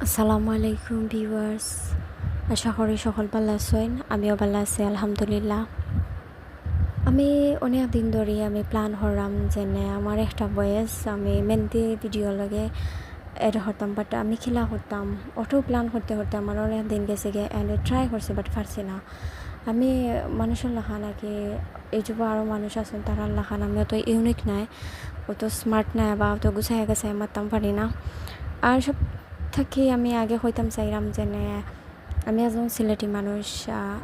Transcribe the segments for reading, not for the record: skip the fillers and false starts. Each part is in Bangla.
আসসালামু আলাইকুম ভিউয়ার্স, আশা করি সকল ভালো আছেন। আমিও ভালো আছি আলহামদুলিল্লাহ। আমি অনেক দিন ধরে আমি প্ল্যান করলাম যে আমার একটা বয়েস আমি মেহেন্দি ভিডিও লাগে এড করতাম, বাট আমি খিলা করতাম অটো প্ল্যান করতে করতে আমার অনেক দিন গেছে গিয়ে এন্ড ট্রাই করছি বাট পারছি না। আমি মানুষের লেখা নাকি এই যুব আরও মানুষ আছেন তারা লেখান আমি অত ইউনিক নাই, অত স্মার্ট নাই বা অত গুছাই গেছে মারতাম পারি না। আর সব থাকি আমি আগে হইতাম চাইলাম যে আমি একজন সিলেটি মানুষ।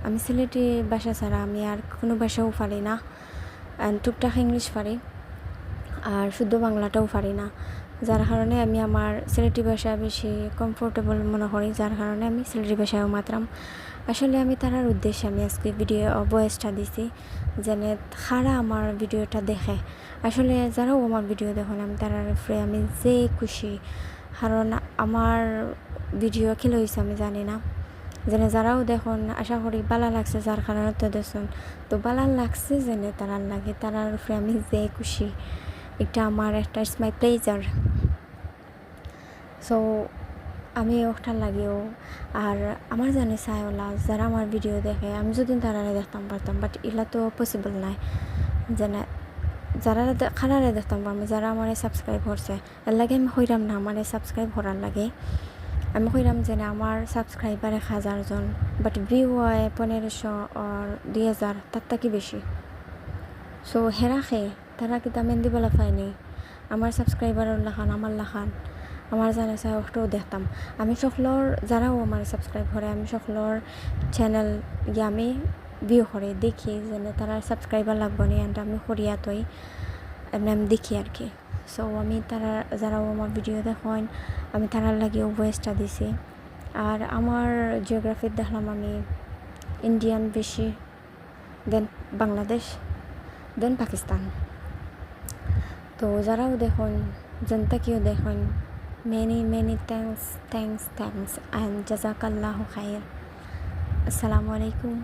আমি সিলেটি ভাষা ছাড়া আমি আর কোনো ভাষাও পারি না, টুকটাক ইংলিশ পারি আর শুদ্ধ বাংলাটাও পারি না, যার কারণে আমি আমার সিলেটি ভাষা বেশি কমফোর্টেবল মনে করি, যার কারণে আমি সিলেটি ভাষাও মাত্রাম। আসলে আমি তারার উদ্দেশ্যে আমি আজকে ভিডিও ভয়েসটা দিছি যেন খারা আমার ভিডিওটা দেখে। আসলে যারাও আমার ভিডিও দেখুন আমি তারার ফ্রে আমি যে খুশি, কারণ আমার ভিডিও খেলে হয়েছে আমি জানি না, যেন যারাও দেখুন আশা করি বালা লাগছে, যার কারণে তো দেখুন তো বালা লাগছে যেন তারার লাগে, তারার উপরে আমি যে খুশি, এটা আমার একটা ইটস মাই প্লেজার। সো আমি ওটা লাগেও আর আমার জানি চাইওলা যারা আমার ভিডিও দেখে আমি যদি তারা দেখতাম পারতাম, বাট এগুলা তো পসিবল নাই। যেন যারা খারারে দেখতাম পারবো যারা আমার সাবস্ক্রাইব করছে এর লাগে আমি হইরাম না আমার সাবস্ক্রাইব করার লাগে। আমি কইলাম যে আমার সাবস্ক্রাইবার 1000 জন, বাট ভিউ হয় 1500 আর 2000, তার থেকে বেশি। সো হেরাখে তারা কিন্তু মেহেন্দি বলা পায়নি, আমার সাবস্ক্রাইবারের লাখান আমার লাখান আমার জানা চাই ওটাও দেখতাম। আমি সকলের যারাও আমার সাবস্ক্রাইব করে আমি সকলের চ্যানেল গিয়ে আমি ভিউ করে দেখি যেন তারা সাবস্ক্রাইবার লাগবো নি, অ্যান্ড আমি করিয়াতই এমনি আমি দেখি আর কি। সো আমি তারা যারাও আমার ভিডিও দেখেন আমি তারার লাগিয়েও ভয়েসটা দিছি। আর আমার জিওগ্রাফির দেখলাম আমি ইন্ডিয়ান বেশি, দেন বাংলাদেশ, দেন পাকিস্তান। তো যারাও দেখুন জনতা কেউ দেখুন মেনি থ্যাংকস অ্যান্ড জাজাকাল্লাহু খাইর। আসসালামু আলাইকুম।